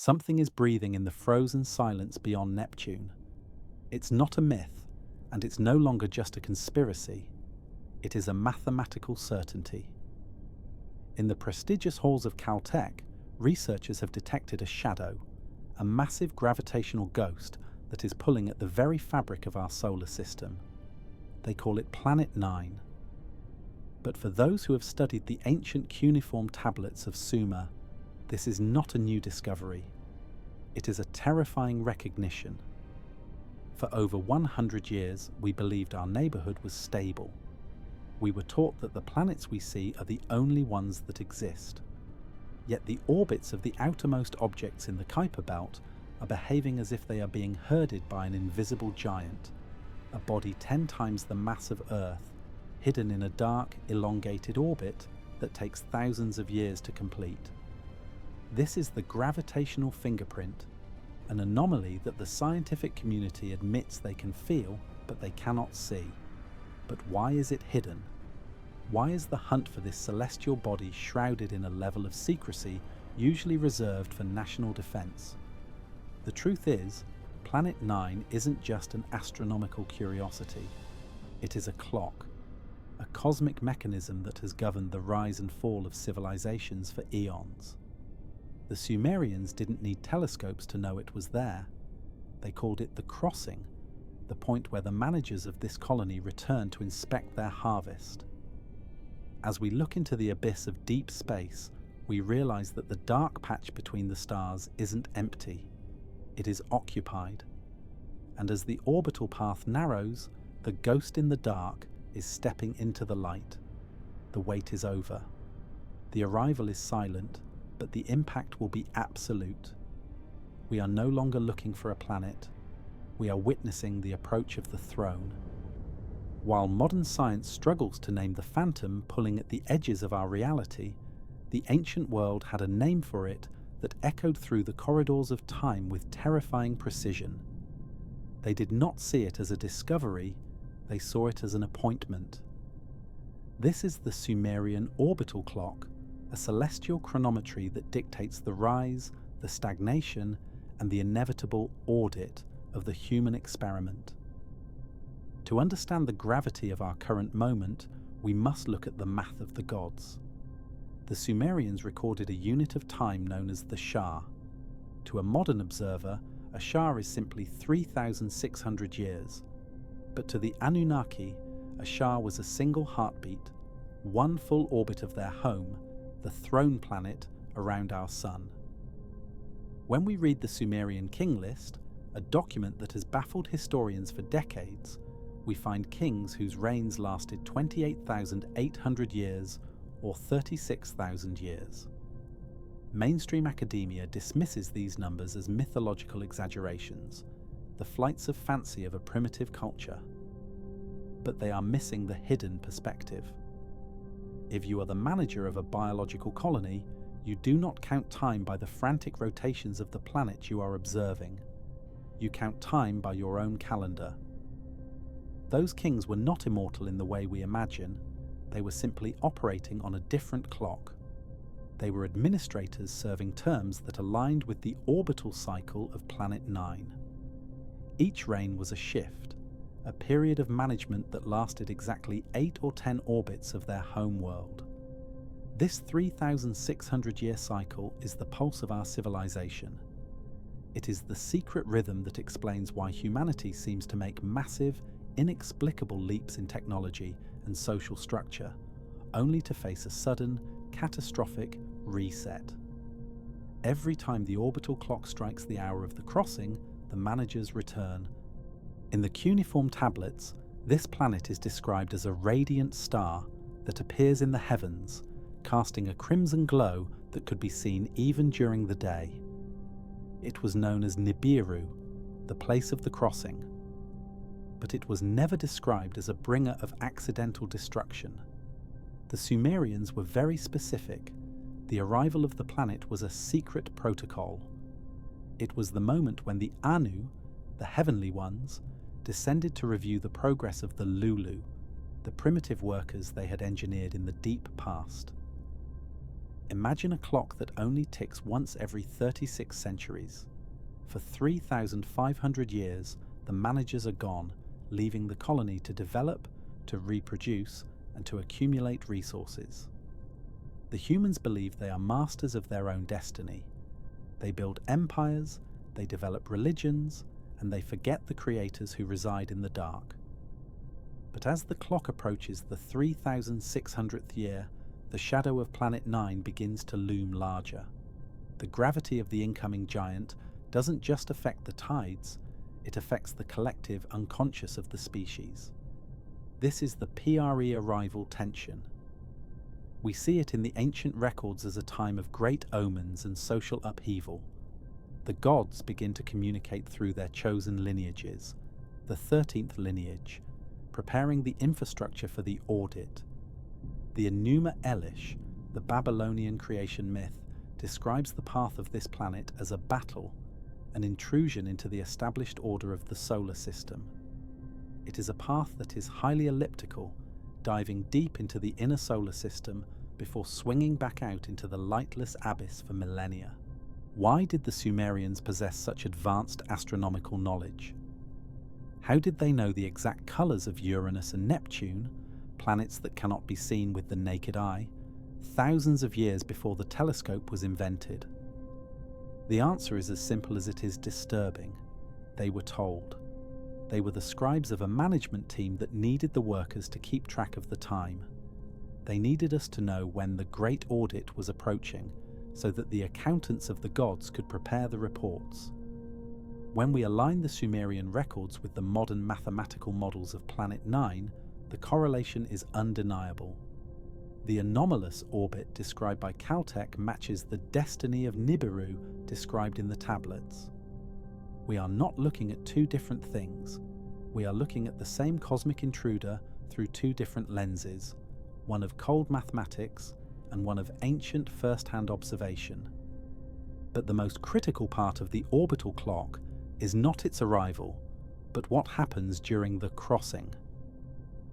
Something is breathing in the frozen silence beyond Neptune. It's not a myth, and it's no longer just a conspiracy. It is a mathematical certainty. In the prestigious halls of Caltech, researchers have detected a shadow, a massive gravitational ghost that is pulling at the very fabric of our solar system. They call it Planet 9. But for those who have studied the ancient cuneiform tablets of Sumer, this is not a new discovery. It is a terrifying recognition. For over 100 years, we believed our neighborhood was stable. We were taught that the planets we see are the only ones that exist. Yet the orbits of the outermost objects in the Kuiper Belt are behaving as if they are being herded by an invisible giant, a body 10 times the mass of Earth, hidden in a dark, elongated orbit that takes thousands of years to complete. This is the gravitational fingerprint, an anomaly that the scientific community admits they can feel, but they cannot see. But why is it hidden? Why is the hunt for this celestial body shrouded in a level of secrecy usually reserved for national defense? The truth is, Planet 9 isn't just an astronomical curiosity. It is a clock, a cosmic mechanism that has governed the rise and fall of civilizations for eons. The Sumerians didn't need telescopes to know it was there. They called it the crossing, the point where the managers of this colony returned to inspect their harvest. As we look into the abyss of deep space, we realize that the dark patch between the stars isn't empty. It is occupied. And as the orbital path narrows, the ghost in the dark is stepping into the light. The wait is over. The arrival is silent, but the impact will be absolute. We are no longer looking for a planet. We are witnessing the approach of the throne. While modern science struggles to name the phantom pulling at the edges of our reality, the ancient world had a name for it that echoed through the corridors of time with terrifying precision. They did not see it as a discovery, they saw it as an appointment. This is the Sumerian orbital clock, a celestial chronometry that dictates the rise, the stagnation, and the inevitable audit of the human experiment. To understand the gravity of our current moment, we must look at the math of the gods. The Sumerians recorded a unit of time known as the Shah. To a modern observer, a Shah is simply 3,600 years. But to the Anunnaki, a Shah was a single heartbeat, one full orbit of their home, the throne planet around our sun. When we read the Sumerian king list, a document that has baffled historians for decades, we find kings whose reigns lasted 28,800 years or 36,000 years. Mainstream academia dismisses these numbers as mythological exaggerations, the flights of fancy of a primitive culture. But they are missing the hidden perspective. If you are the manager of a biological colony, you do not count time by the frantic rotations of the planet you are observing. You count time by your own calendar. Those kings were not immortal in the way we imagine. They were simply operating on a different clock. They were administrators serving terms that aligned with the orbital cycle of Planet 9. Each reign was a shift, a period of management that lasted exactly 8 or 10 orbits of their home world. This 3,600-year cycle is the pulse of our civilization. It is the secret rhythm that explains why humanity seems to make massive, inexplicable leaps in technology and social structure, only to face a sudden, catastrophic reset. Every time the orbital clock strikes the hour of the crossing, the managers return. In the cuneiform tablets, this planet is described as a radiant star that appears in the heavens, casting a crimson glow that could be seen even during the day. It was known as Nibiru, the place of the crossing. But it was never described as a bringer of accidental destruction. The Sumerians were very specific. The arrival of the planet was a secret protocol. It was the moment when the Anu, the heavenly ones, descended to review the progress of the Lulu, the primitive workers they had engineered in the deep past. Imagine a clock that only ticks once every 36 centuries. For 3,500 years, the managers are gone, leaving the colony to develop, to reproduce, and to accumulate resources. The humans believe they are masters of their own destiny. They build empires, they develop religions, and they forget the creators who reside in the dark. But as the clock approaches the 3,600th year, the shadow of Planet 9 begins to loom larger. The gravity of the incoming giant doesn't just affect the tides, it affects the collective unconscious of the species. This is the PRE arrival tension. We see it in the ancient records as a time of great omens and social upheaval. The gods begin to communicate through their chosen lineages, the 13th lineage, preparing the infrastructure for the Audit. The Enuma Elish, the Babylonian creation myth, describes the path of this planet as a battle, an intrusion into the established order of the solar system. It is a path that is highly elliptical, diving deep into the inner solar system before swinging back out into the lightless abyss for millennia. Why did the Sumerians possess such advanced astronomical knowledge? How did they know the exact colours of Uranus and Neptune, planets that cannot be seen with the naked eye, thousands of years before the telescope was invented? The answer is as simple as it is disturbing. They were told. They were the scribes of a management team that needed the workers to keep track of the time. They needed us to know when the Great Audit was approaching, so that the accountants of the gods could prepare the reports. When we align the Sumerian records with the modern mathematical models of Planet 9, the correlation is undeniable. The anomalous orbit described by Caltech matches the destiny of Nibiru described in the tablets. We are not looking at two different things. We are looking at the same cosmic intruder through two different lenses, one of cold mathematics and one of ancient first-hand observation. But the most critical part of the orbital clock is not its arrival, but what happens during the crossing.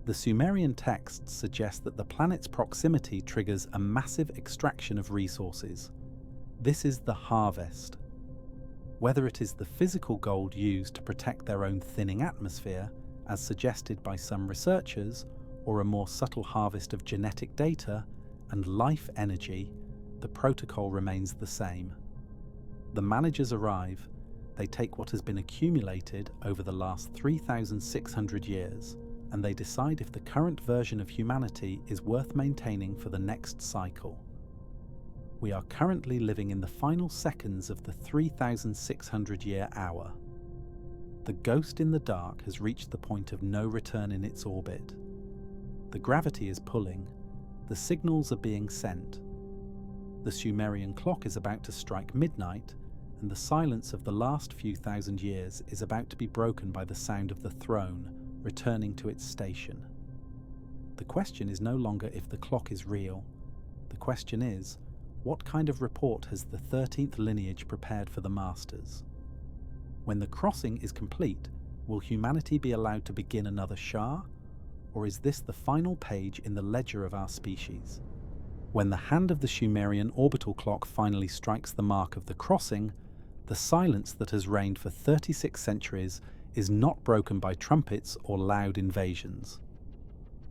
The Sumerian texts suggest that the planet's proximity triggers a massive extraction of resources. This is the harvest. Whether it is the physical gold used to protect their own thinning atmosphere, as suggested by some researchers, or a more subtle harvest of genetic data and life energy, the protocol remains the same. The managers arrive, they take what has been accumulated over the last 3,600 years, and they decide if the current version of humanity is worth maintaining for the next cycle. We are currently living in the final seconds of the 3,600-year hour. The ghost in the dark has reached the point of no return in its orbit. The gravity is pulling, the signals are being sent. The Sumerian clock is about to strike midnight, and the silence of the last few thousand years is about to be broken by the sound of the throne returning to its station. The question is no longer if the clock is real. The question is, what kind of report has the 13th lineage prepared for the masters? When the crossing is complete, will humanity be allowed to begin another Shah? Or is this the final page in the ledger of our species? When the hand of the Sumerian orbital clock finally strikes the mark of the crossing, the silence that has reigned for 36 centuries is not broken by trumpets or loud invasions.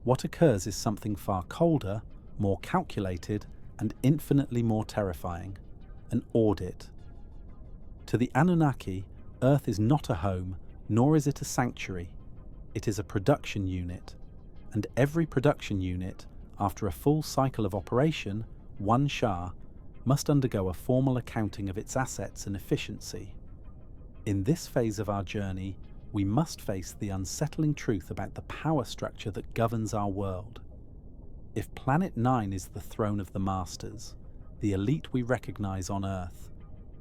What occurs is something far colder, more calculated, and infinitely more terrifying: an audit. To the Anunnaki, Earth is not a home, nor is it a sanctuary. It is a production unit, and every production unit, after a full cycle of operation, one Shah, must undergo a formal accounting of its assets and efficiency. In this phase of our journey, we must face the unsettling truth about the power structure that governs our world. If Planet 9 is the throne of the masters, the elite we recognize on Earth,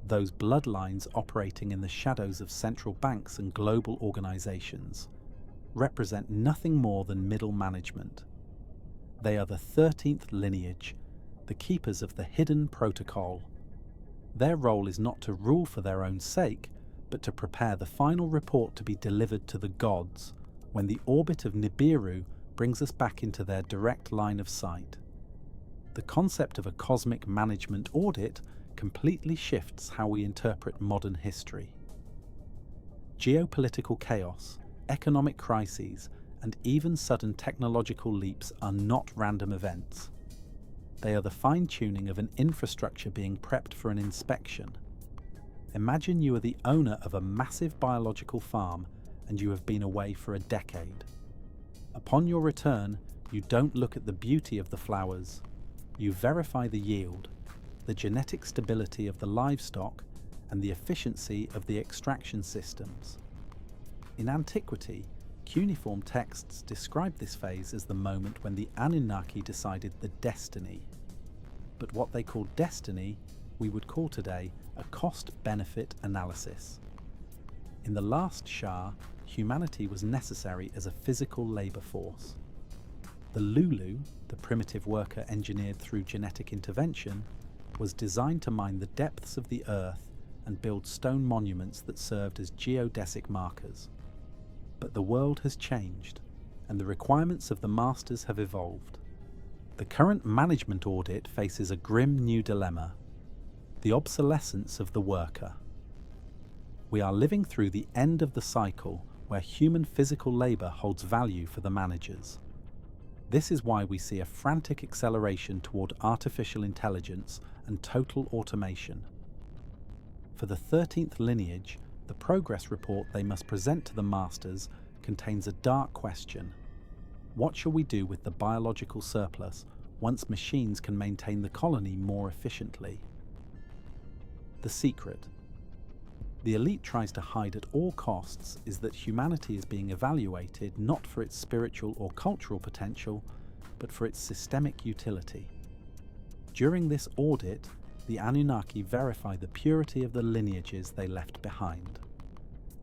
those bloodlines operating in the shadows of central banks and global organizations, represent nothing more than middle management. They are the 13th lineage, the keepers of the hidden protocol. Their role is not to rule for their own sake, but to prepare the final report to be delivered to the gods when the orbit of Nibiru brings us back into their direct line of sight. The The concept of a cosmic management audit completely shifts how we interpret modern history. Geopolitical chaos, economic crises, and even sudden technological leaps are not random events. They are the fine-tuning of an infrastructure being prepped for an inspection. Imagine you are the owner of a massive biological farm and you have been away for a decade. Upon your return, you don't look at the beauty of the flowers. You verify the yield, the genetic stability of the livestock, and the efficiency of the extraction systems. In antiquity, cuneiform texts describe this phase as the moment when the Anunnaki decided the destiny. But what they called destiny, we would call today a cost-benefit analysis. In the last Shah, humanity was necessary as a physical labour force. The Lulu, the primitive worker engineered through genetic intervention, was designed to mine the depths of the earth and build stone monuments that served as geodesic markers. But the world has changed, and the requirements of the masters have evolved. The current management audit faces a grim new dilemma: the obsolescence of the worker. We are living through the end of the cycle where human physical labour holds value for the managers. This is why we see a frantic acceleration toward artificial intelligence and total automation. For the 13th lineage, the progress report they must present to the masters contains a dark question. What shall we do with the biological surplus once machines can maintain the colony more efficiently? The secret. The elite tries to hide at all costs is that humanity is being evaluated not for its spiritual or cultural potential, but for its systemic utility. During this audit, the Anunnaki verify the purity of the lineages they left behind.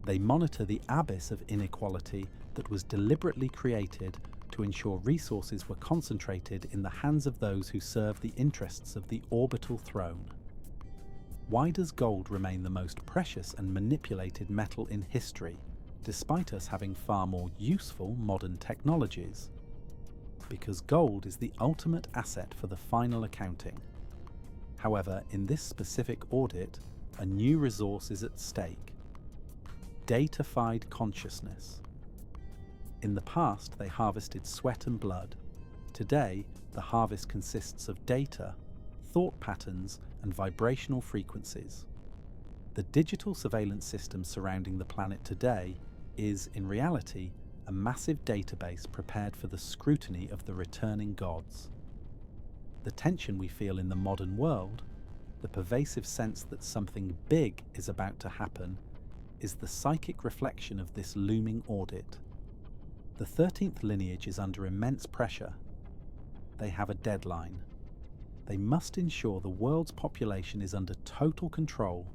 They monitor the abyss of inequality that was deliberately created to ensure resources were concentrated in the hands of those who serve the interests of the orbital throne. Why does gold remain the most precious and manipulated metal in history, despite us having far more useful modern technologies? Because gold is the ultimate asset for the final accounting. However, in this specific audit, a new resource is at stake: datafied consciousness. In the past, they harvested sweat and blood. Today, the harvest consists of data, thought patterns, and vibrational frequencies. The digital surveillance system surrounding the planet today is, in reality, a massive database prepared for the scrutiny of the returning gods. The tension we feel in the modern world, the pervasive sense that something big is about to happen, is the psychic reflection of this looming audit. The 13th lineage is under immense pressure. They have a deadline. They must ensure the world's population is under total control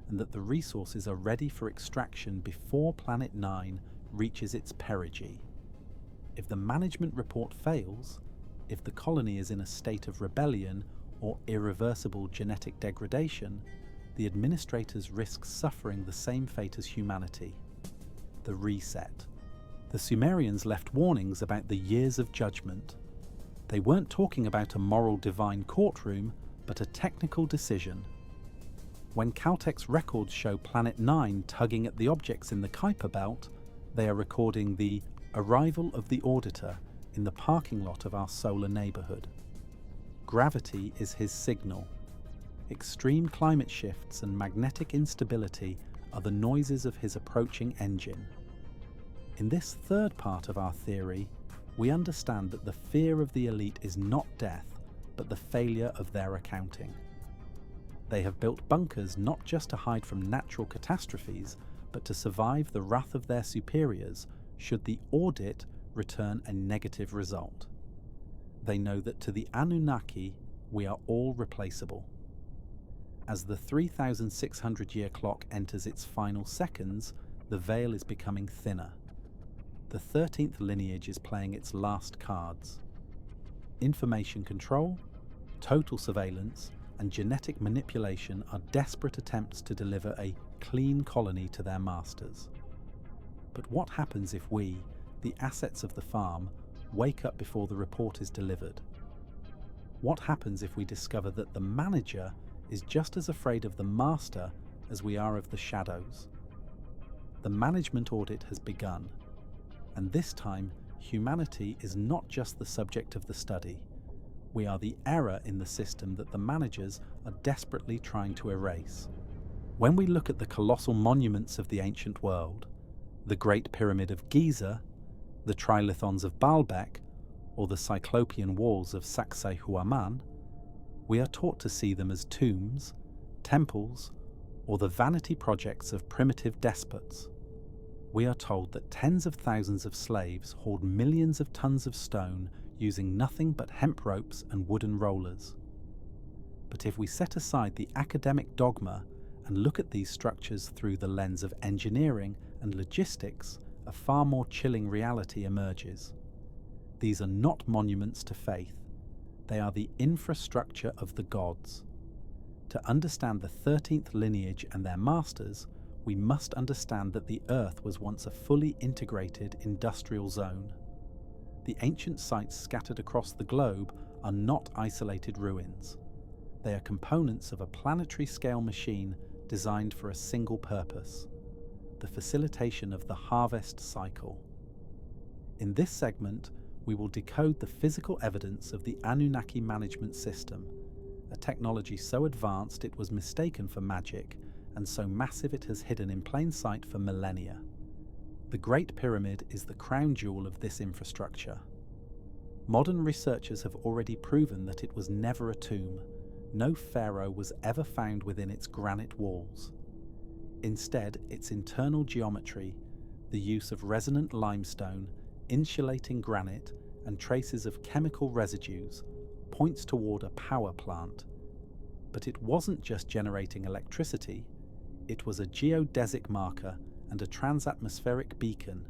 and that the resources are ready for extraction before Planet 9 reaches its perigee. If the management report fails, if the colony is in a state of rebellion or irreversible genetic degradation, the administrators risk suffering the same fate as humanity: the reset. The Sumerians left warnings about the years of judgment. They weren't talking about a moral divine courtroom, but a technical decision. When Caltech's records show Planet 9 tugging at the objects in the Kuiper Belt, they are recording the arrival of the auditor in the parking lot of our solar neighbourhood. Gravity is his signal. Extreme climate shifts and magnetic instability are the noises of his approaching engine. In this third part of our theory, we understand that the fear of the elite is not death, but the failure of their accounting. They have built bunkers not just to hide from natural catastrophes, but to survive the wrath of their superiors should the audit return a negative result. They know that to the Anunnaki, we are all replaceable. As the 3,600-year clock enters its final seconds, the veil is becoming thinner. The 13th lineage is playing its last cards. Information control, total surveillance, and genetic manipulation are desperate attempts to deliver a clean colony to their masters. But what happens if we, the assets of the farm, wake up before the report is delivered? What happens if we discover that the manager is just as afraid of the master as we are of the shadows? The management audit has begun, and this time humanity is not just the subject of the study. We are the error in the system that the managers are desperately trying to erase. When we look at the colossal monuments of the ancient world, the Great Pyramid of Giza, the trilithons of Baalbek, or the Cyclopean walls of Sacsayhuaman, we are taught to see them as tombs, temples, or the vanity projects of primitive despots. We are told that tens of thousands of slaves hauled millions of tons of stone using nothing but hemp ropes and wooden rollers. But if we set aside the academic dogma and look at these structures through the lens of engineering and logistics, a far more chilling reality emerges. These are not monuments to faith. They are the infrastructure of the gods. To understand the 13th lineage and their masters, we must understand that the Earth was once a fully integrated industrial zone. The ancient sites scattered across the globe are not isolated ruins. They are components of a planetary-scale machine designed for a single purpose: the facilitation of the harvest cycle. In this segment, we will decode the physical evidence of the Anunnaki management system, a technology so advanced it was mistaken for magic, and so massive it has hidden in plain sight for millennia. The Great Pyramid is the crown jewel of this infrastructure. Modern researchers have already proven that it was never a tomb. No pharaoh was ever found within its granite walls. Instead, its internal geometry, the use of resonant limestone, insulating granite, and traces of chemical residues, points toward a power plant. But it wasn't just generating electricity, it was a geodesic marker and a transatmospheric beacon.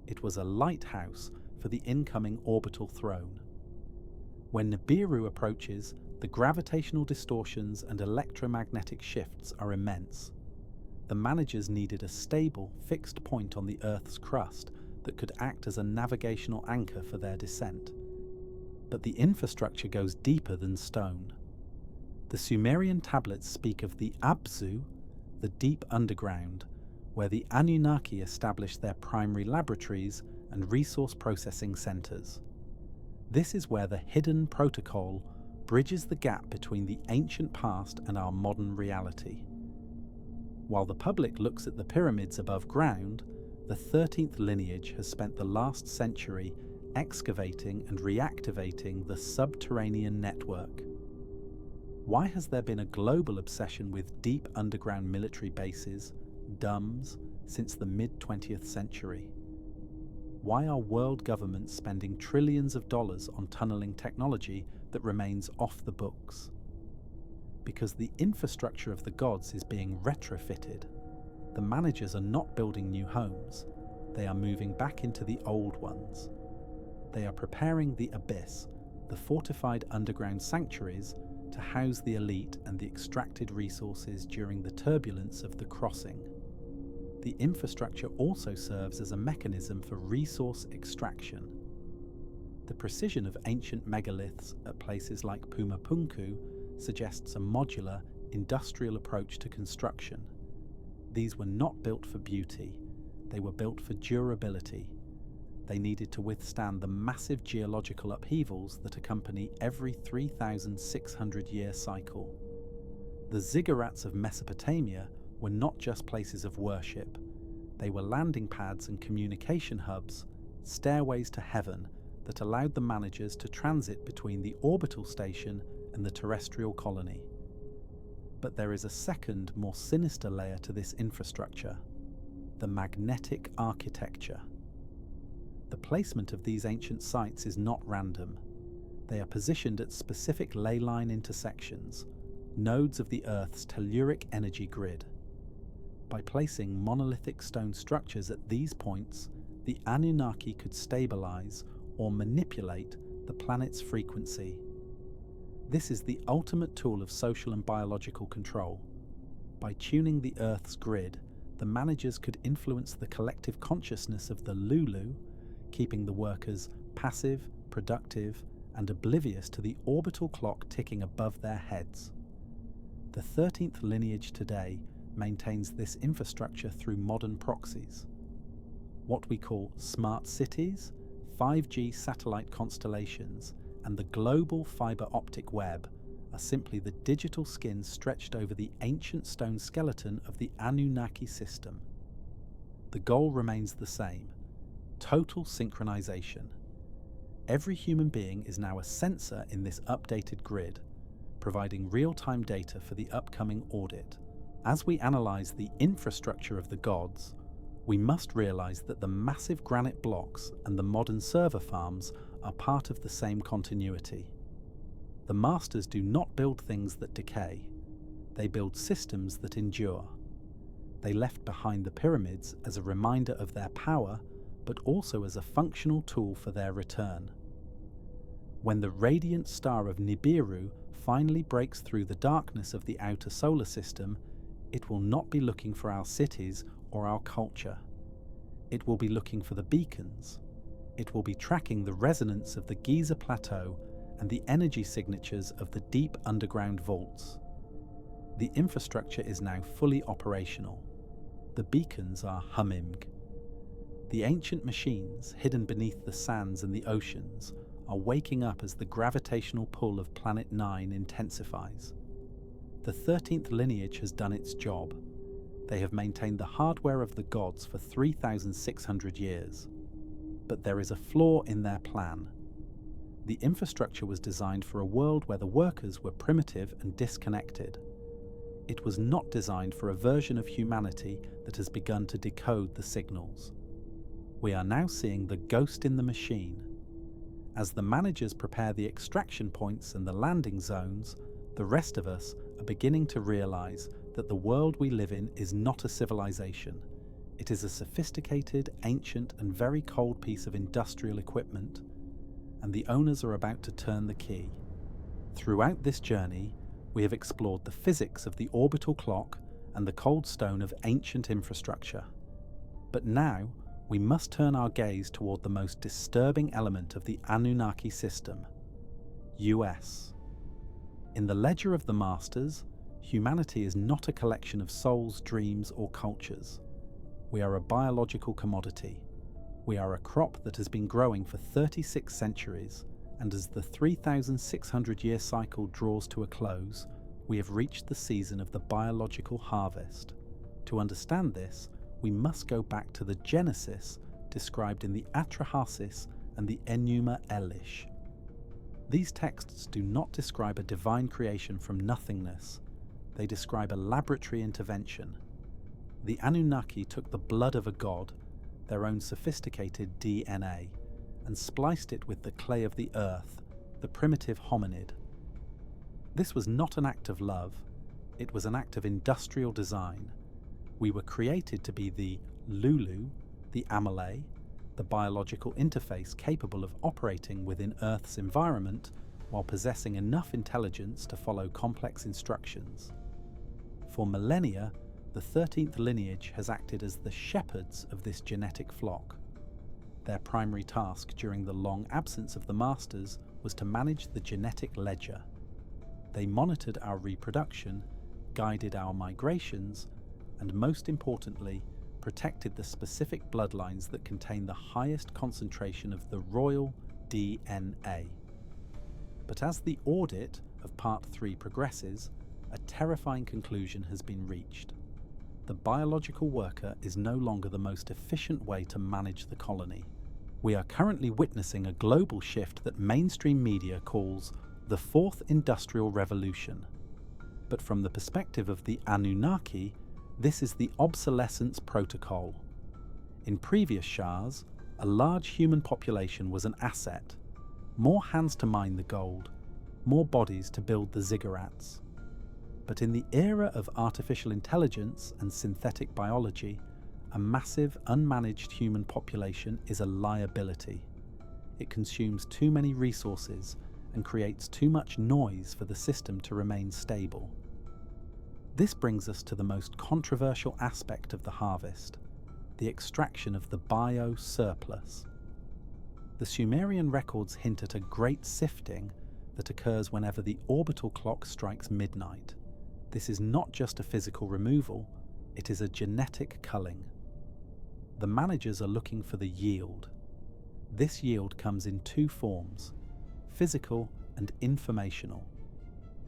It was a lighthouse for the incoming orbital throne. When Nibiru approaches, the gravitational distortions and electromagnetic shifts are immense. The managers needed a stable, fixed point on the Earth's crust that could act as a navigational anchor for their descent. But the infrastructure goes deeper than stone. The Sumerian tablets speak of the Abzu, the deep underground, where the Anunnaki established their primary laboratories and resource processing centers. This is where the hidden protocol bridges the gap between the ancient past and our modern reality. While the public looks at the pyramids above ground, the 13th lineage has spent the last century excavating and reactivating the subterranean network. Why has there been a global obsession with deep underground military bases, DUMBs, since the mid-20th century? Why are world governments spending trillions of dollars on tunneling technology that remains off the books? Because the infrastructure of the gods is being retrofitted. The managers are not building new homes. They are moving back into the old ones. They are preparing the abyss, the fortified underground sanctuaries, to house the elite and the extracted resources during the turbulence of the crossing. The infrastructure also serves as a mechanism for resource extraction. The precision of ancient megaliths at places like Pumapunku suggests a modular, industrial approach to construction. These were not built for beauty, they were built for durability. They needed to withstand the massive geological upheavals that accompany every 3,600-year cycle. The ziggurats of Mesopotamia were not just places of worship. They were landing pads and communication hubs, stairways to heaven that allowed the managers to transit between the orbital station and the terrestrial colony. But there is a second, more sinister layer to this infrastructure: the magnetic architecture. The placement of these ancient sites is not random. They are positioned at specific ley line intersections, nodes of the Earth's telluric energy grid. By placing monolithic stone structures at these points, the Anunnaki could stabilize or manipulate the planet's frequency. This is the ultimate tool of social and biological control. By tuning the Earth's grid, the managers could influence the collective consciousness of the Lulu, keeping the workers passive, productive, and oblivious to the orbital clock ticking above their heads. The 13th lineage today maintains this infrastructure through modern proxies. What we call smart cities, 5G satellite constellations, and the global fiber optic web are simply the digital skin stretched over the ancient stone skeleton of the Anunnaki system. The goal remains the same: total synchronization. Every human being is now a sensor in this updated grid, providing real-time data for the upcoming audit. As we analyze the infrastructure of the gods, we must realize that the massive granite blocks and the modern server farms are part of the same continuity. The masters do not build things that decay. They build systems that endure. They left behind the pyramids as a reminder of their power, but also as a functional tool for their return. When the radiant star of Nibiru finally breaks through the darkness of the outer solar system, it will not be looking for our cities or our culture. It will be looking for the beacons. It will be tracking the resonance of the Giza Plateau and the energy signatures of the deep underground vaults. The infrastructure is now fully operational. The beacons are humming. The ancient machines, hidden beneath the sands and the oceans, are waking up as the gravitational pull of Planet 9 intensifies. The 13th lineage has done its job. They have maintained the hardware of the gods for 3,600 years. But there is a flaw in their plan. The infrastructure was designed for a world where the workers were primitive and disconnected. It was not designed for a version of humanity that has begun to decode the signals. We are now seeing the ghost in the machine. As the managers prepare the extraction points and the landing zones, the rest of us are beginning to realize that the world we live in is not a civilization. It is a sophisticated, ancient, and very cold piece of industrial equipment, and the owners are about to turn the key. Throughout this journey, we have explored the physics of the orbital clock and the cold stone of ancient infrastructure. But now, we must turn our gaze toward the most disturbing element of the Anunnaki system: US. In the ledger of the Masters, humanity is not a collection of souls, dreams, or cultures. We are a biological commodity. We are a crop that has been growing for 36 centuries, and as the 3,600-year cycle draws to a close, we have reached the season of the biological harvest. To understand this, we must go back to the Genesis described in the Atrahasis and the Enuma Elish. These texts do not describe a divine creation from nothingness. They describe a laboratory intervention. The Anunnaki took the blood of a god, their own sophisticated DNA, and spliced it with the clay of the earth, the primitive hominid. This was not an act of love, it was an act of industrial design. We were created to be the Lulu, the Anomaly, the biological interface capable of operating within Earth's environment while possessing enough intelligence to follow complex instructions. For millennia, the 13th lineage has acted as the shepherds of this genetic flock. Their primary task during the long absence of the Masters was to manage the genetic ledger. They monitored our reproduction, guided our migrations, and most importantly, protected the specific bloodlines that contain the highest concentration of the royal DNA. But as the audit of Part 3 progresses, a terrifying conclusion has been reached. The biological worker is no longer the most efficient way to manage the colony. We are currently witnessing a global shift that mainstream media calls the Fourth Industrial Revolution. But from the perspective of the Anunnaki, this is the obsolescence protocol. In previous Shahs, a large human population was an asset. More hands to mine the gold, more bodies to build the ziggurats. But in the era of artificial intelligence and synthetic biology, a massive, unmanaged human population is a liability. It consumes too many resources and creates too much noise for the system to remain stable. This brings us to the most controversial aspect of the harvest, the extraction of the bio-surplus. The Sumerian records hint at a great sifting that occurs whenever the orbital clock strikes midnight. This is not just a physical removal, it is a genetic culling. The managers are looking for the yield. This yield comes in two forms: physical and informational.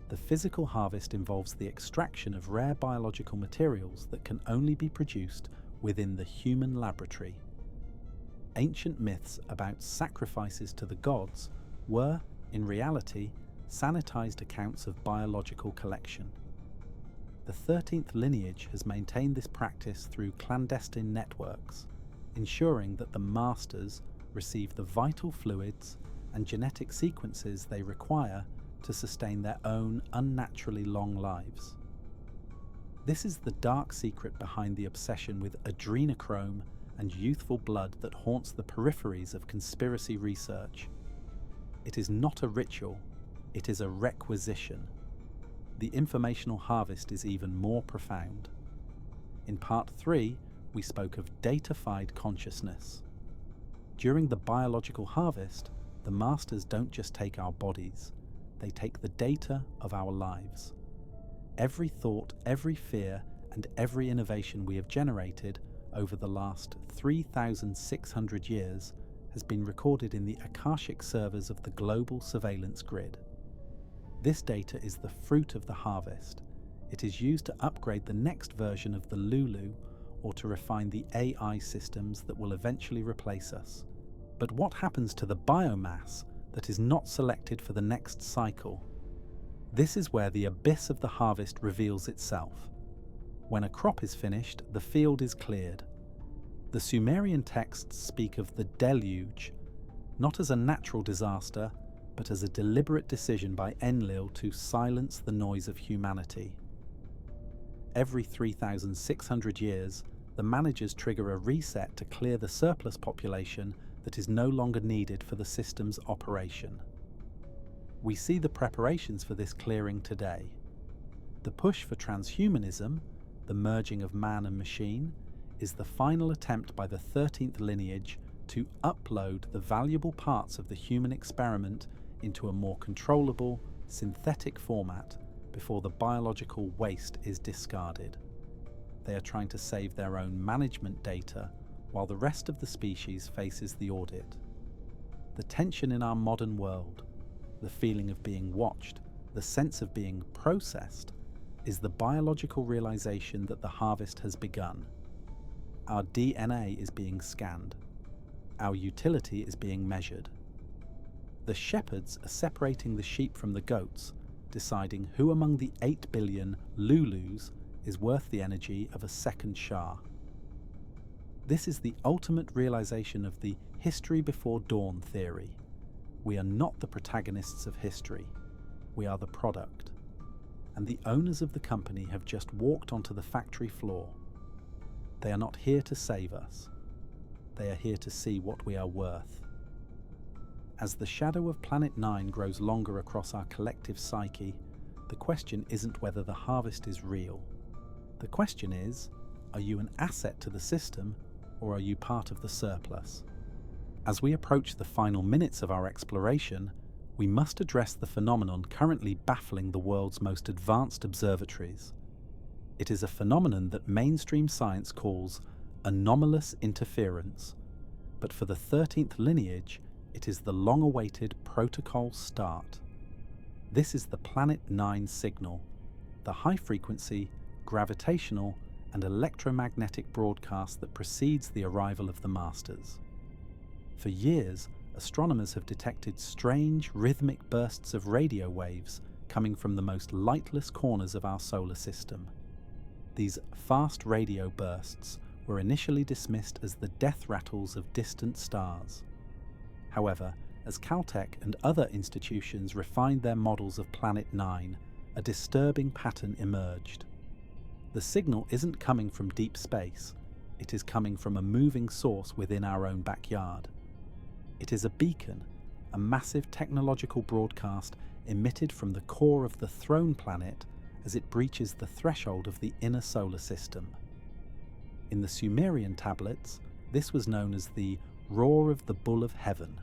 The physical harvest involves the extraction of rare biological materials that can only be produced within the human laboratory. Ancient myths about sacrifices to the gods were, in reality, sanitized accounts of biological collection. The 13th lineage has maintained this practice through clandestine networks, ensuring that the masters receive the vital fluids and genetic sequences they require to sustain their own unnaturally long lives. This is the dark secret behind the obsession with adrenochrome and youthful blood that haunts the peripheries of conspiracy research. It is not a ritual, it is a requisition. The informational harvest is even more profound. In Part 3, we spoke of datafied consciousness. During the biological harvest, the masters don't just take our bodies, they take the data of our lives. Every thought, every fear, and every innovation we have generated over the last 3,600 years has been recorded in the Akashic servers of the global surveillance grid. This data is the fruit of the harvest. It is used to upgrade the next version of the Lulu or to refine the AI systems that will eventually replace us. But what happens to the biomass that is not selected for the next cycle? This is where the abyss of the harvest reveals itself. When a crop is finished, the field is cleared. The Sumerian texts speak of the deluge, not as a natural disaster, but as a deliberate decision by Enlil to silence the noise of humanity. Every 3,600 years, the managers trigger a reset to clear the surplus population that is no longer needed for the system's operation. We see the preparations for this clearing today. The push for transhumanism, the merging of man and machine, is the final attempt by the 13th lineage to upload the valuable parts of the human experiment into a more controllable, synthetic format before the biological waste is discarded. They are trying to save their own management data while the rest of the species faces the audit. The tension in our modern world, the feeling of being watched, the sense of being processed, is the biological realization that the harvest has begun. Our DNA is being scanned. Our utility is being measured. The shepherds are separating the sheep from the goats, deciding who among the 8 billion Lulus is worth the energy of a second Shah. This is the ultimate realization of the history before dawn theory. We are not the protagonists of history. We are the product. And the owners of the company have just walked onto the factory floor. They are not here to save us. They are here to see what we are worth. As the shadow of Planet 9 grows longer across our collective psyche, the question isn't whether the harvest is real. The question is, are you an asset to the system, or are you part of the surplus? As we approach the final minutes of our exploration, we must address the phenomenon currently baffling the world's most advanced observatories. It is a phenomenon that mainstream science calls anomalous interference, but for the 13th lineage, it is the long-awaited protocol start. This is the Planet 9 signal, the high-frequency, gravitational, and electromagnetic broadcast that precedes the arrival of the Masters. For years, astronomers have detected strange, rhythmic bursts of radio waves coming from the most lightless corners of our solar system. These fast radio bursts were initially dismissed as the death rattles of distant stars. However, as Caltech and other institutions refined their models of Planet 9, a disturbing pattern emerged. The signal isn't coming from deep space, it is coming from a moving source within our own backyard. It is a beacon, a massive technological broadcast emitted from the core of the throne planet as it breaches the threshold of the inner solar system. In the Sumerian tablets, this was known as the roar of the bull of heaven,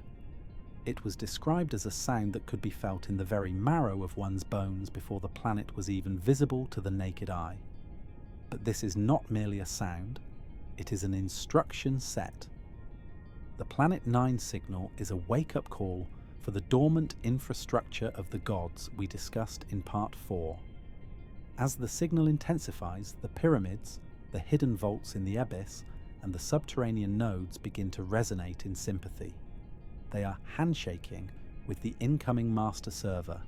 It was described as a sound that could be felt in the very marrow of one's bones before the planet was even visible to the naked eye. But this is not merely a sound, it is an instruction set. The Planet 9 signal is a wake-up call for the dormant infrastructure of the gods we discussed in Part 4. As the signal intensifies, the pyramids, the hidden vaults in the abyss, and the subterranean nodes begin to resonate in sympathy. They are handshaking with the incoming master server.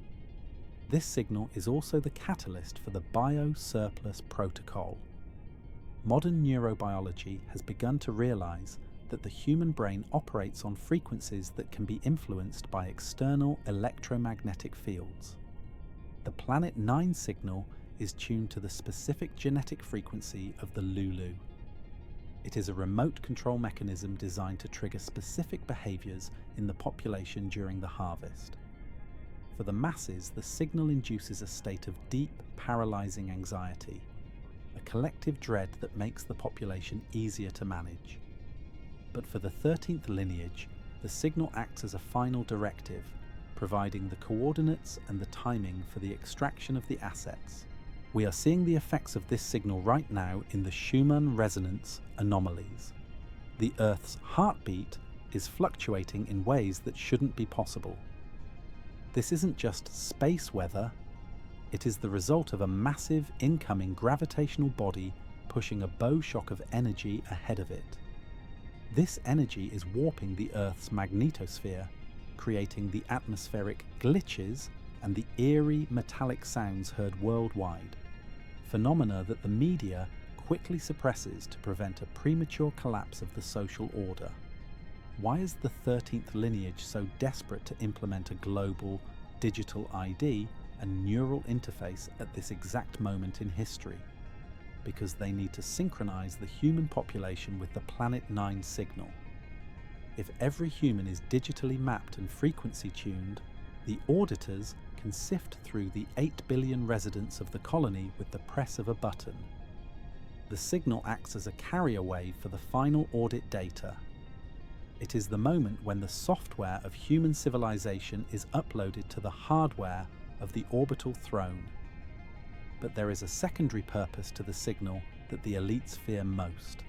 This signal is also the catalyst for the bio-surplus protocol. Modern neurobiology has begun to realize that the human brain operates on frequencies that can be influenced by external electromagnetic fields. The Planet 9 signal is tuned to the specific genetic frequency of the Lulu. It is a remote control mechanism designed to trigger specific behaviors in the population during the harvest. For the masses, the signal induces a state of deep, paralyzing anxiety, a collective dread that makes the population easier to manage. But for the 13th lineage, the signal acts as a final directive, providing the coordinates and the timing for the extraction of the assets. We are seeing the effects of this signal right now in the Schumann resonance anomalies. The Earth's heartbeat is fluctuating in ways that shouldn't be possible. This isn't just space weather, it is the result of a massive incoming gravitational body pushing a bow shock of energy ahead of it. This energy is warping the Earth's magnetosphere, creating the atmospheric glitches and the eerie metallic sounds heard worldwide, phenomena that the media quickly suppresses to prevent a premature collapse of the social order. Why is the 13th lineage so desperate to implement a global digital ID and neural interface at this exact moment in history? Because they need to synchronize the human population with the Planet 9 signal. If every human is digitally mapped and frequency tuned, the auditors can sift through the 8 billion residents of the colony with the press of a button. The signal acts as a carrier wave for the final audit data. It is the moment when the software of human civilization is uploaded to the hardware of the orbital throne. But there is a secondary purpose to the signal that the elites fear most.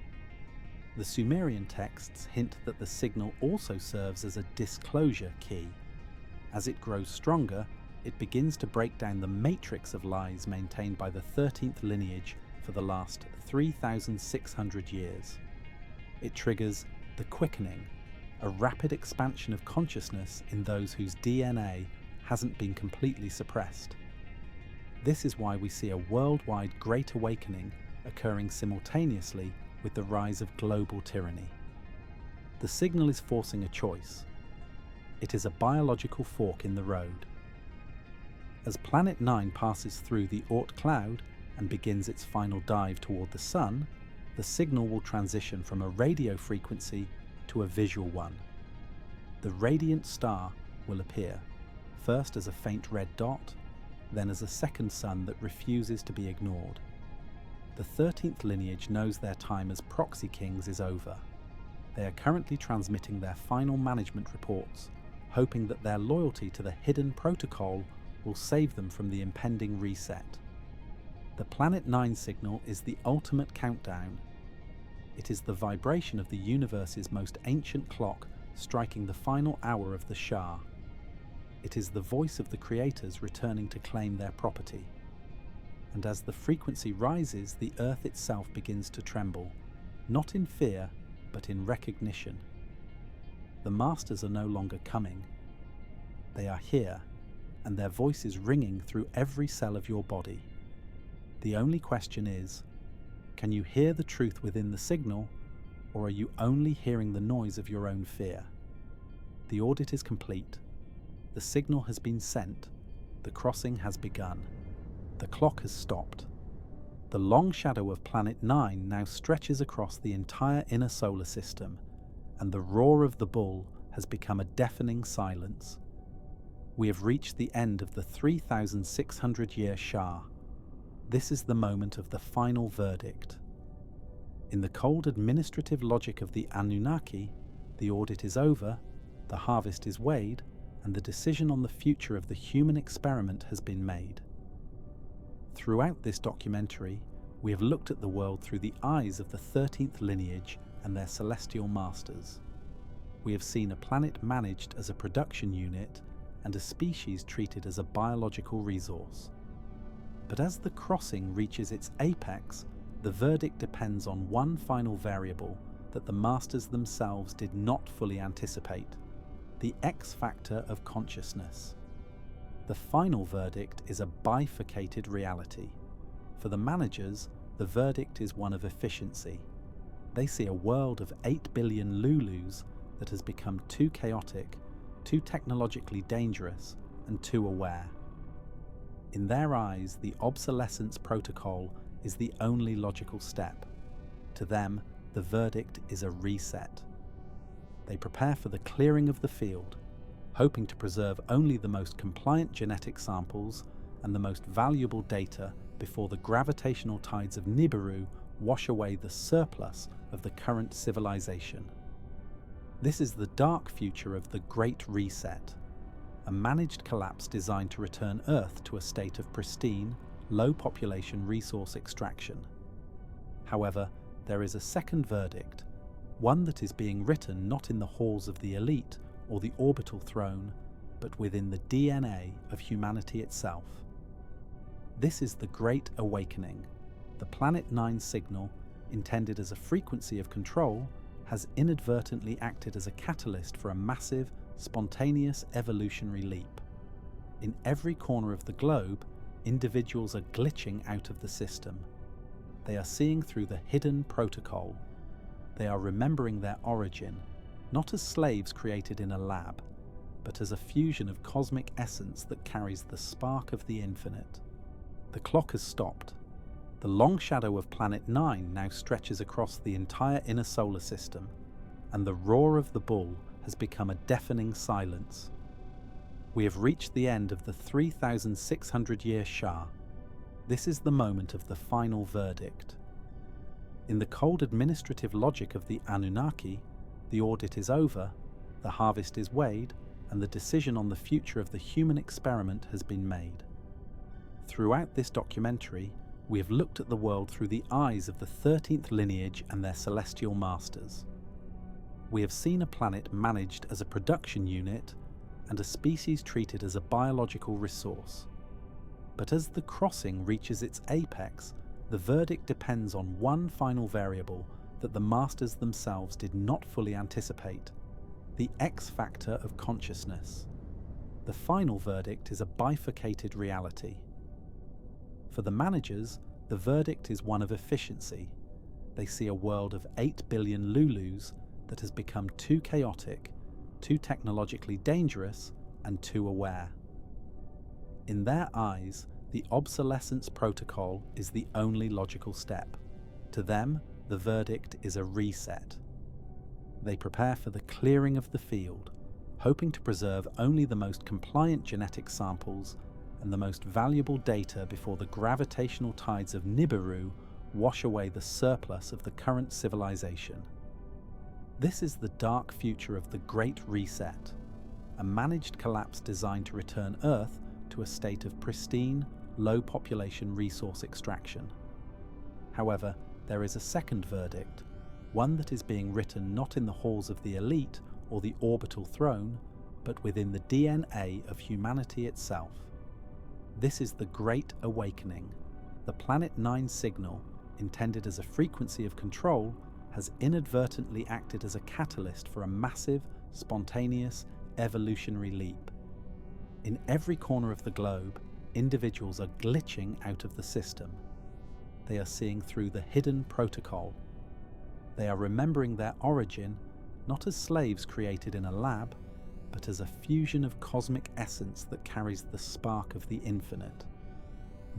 The Sumerian texts hint that the signal also serves as a disclosure key. As it grows stronger, it begins to break down the matrix of lies maintained by the 13th lineage for the last 3,600 years. It triggers the quickening, a rapid expansion of consciousness in those whose DNA hasn't been completely suppressed. This is why we see a worldwide Great Awakening occurring simultaneously with the rise of global tyranny. The signal is forcing a choice. It is a biological fork in the road. As Planet 9 passes through the Oort cloud and begins its final dive toward the Sun, the signal will transition from a radio frequency to a visual one. The radiant star will appear, first as a faint red dot, then as a second sun that refuses to be ignored. The 13th lineage knows their time as proxy kings is over. They are currently transmitting their final management reports, hoping that their loyalty to the hidden protocol will save them from the impending reset. The Planet 9 signal is the ultimate countdown. It is the vibration of the universe's most ancient clock striking the final hour of the Shah. It is the voice of the creators returning to claim their property. And as the frequency rises, the Earth itself begins to tremble, not in fear, but in recognition. The masters are no longer coming. They are here, and their voice is ringing through every cell of your body. The only question is, can you hear the truth within the signal, or are you only hearing the noise of your own fear? The audit is complete. The signal has been sent. The crossing has begun. The clock has stopped. The long shadow of Planet 9 now stretches across the entire inner solar system, and the roar of the bull has become a deafening silence. We have reached the end of the 3,600-year Shah. This is the moment of the final verdict. In the cold administrative logic of the Anunnaki, the audit is over, the harvest is weighed, and the decision on the future of the human experiment has been made. Throughout this documentary, we have looked at the world through the eyes of the 13th lineage and their celestial masters. We have seen a planet managed as a production unit and a species treated as a biological resource. But as the crossing reaches its apex, the verdict depends on one final variable that the masters themselves did not fully anticipate: the X factor of consciousness. The final verdict is a bifurcated reality. For the managers, the verdict is one of efficiency. They see a world of 8 billion Lulus that has become too chaotic, too technologically dangerous, and too aware. In their eyes, the obsolescence protocol is the only logical step. To them, the verdict is a reset. They prepare for the clearing of the field, hoping to preserve only the most compliant genetic samples and the most valuable data before the gravitational tides of Nibiru wash away the surplus of the current civilization. This is the dark future of the Great Reset, a managed collapse designed to return Earth to a state of pristine, low-population resource extraction. However, there is a second verdict, one that is being written not in the halls of the elite or the orbital throne, but within the DNA of humanity itself. This is the Great Awakening. The Planet 9 signal, intended as a frequency of control, has inadvertently acted as a catalyst for a massive, spontaneous evolutionary leap. In every corner of the globe, individuals are glitching out of the system. They are seeing through the hidden protocol. They are remembering their origin, not as slaves created in a lab, but as a fusion of cosmic essence that carries the spark of the infinite. The clock has stopped. The long shadow of Planet 9 now stretches across the entire inner solar system, and the roar of the bull has become a deafening silence. We have reached the end of the 3,600-year Shah. This is the moment of the final verdict. In the cold administrative logic of the Anunnaki, the audit is over, the harvest is weighed, and the decision on the future of the human experiment has been made. Throughout this documentary, we have looked at the world through the eyes of the 13th lineage and their celestial masters. We have seen a planet managed as a production unit and a species treated as a biological resource. But as the crossing reaches its apex, the verdict depends on one final variable that the masters themselves did not fully anticipate: the X factor of consciousness. The final verdict is a bifurcated reality. For the managers, the verdict is one of efficiency. They see a world of 8 billion Lulus that has become too chaotic, too technologically dangerous, and too aware. In their eyes, the obsolescence protocol is the only logical step. To them, the verdict is a reset. They prepare for the clearing of the field, hoping to preserve only the most compliant genetic samples and the most valuable data before the gravitational tides of Nibiru wash away the surplus of the current civilization. This is the dark future of the Great Reset, a managed collapse designed to return Earth to a state of pristine, low-population resource extraction. However, there is a second verdict, one that is being written not in the halls of the elite or the orbital throne, but within the DNA of humanity itself. This is the Great Awakening. The Planet 9 signal, intended as a frequency of control, has inadvertently acted as a catalyst for a massive, spontaneous, evolutionary leap. In every corner of the globe, individuals are glitching out of the system. They are seeing through the hidden protocol. They are remembering their origin, not as slaves created in a lab, but as a fusion of cosmic essence that carries the spark of the infinite.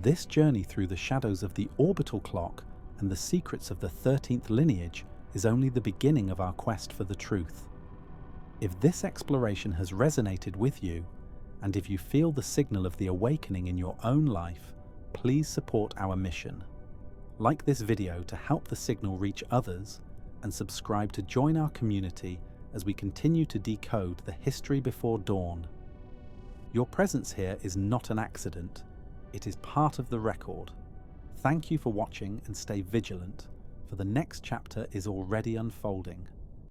This journey through the shadows of the orbital clock and the secrets of the 13th lineage is only the beginning of our quest for the truth. If this exploration has resonated with you, and if you feel the signal of the awakening in your own life, please support our mission. Like this video to help the signal reach others, and subscribe to join our community as we continue to decode the history before dawn. Your presence here is not an accident, it is part of the record. Thank you for watching and stay vigilant, for the next chapter is already unfolding.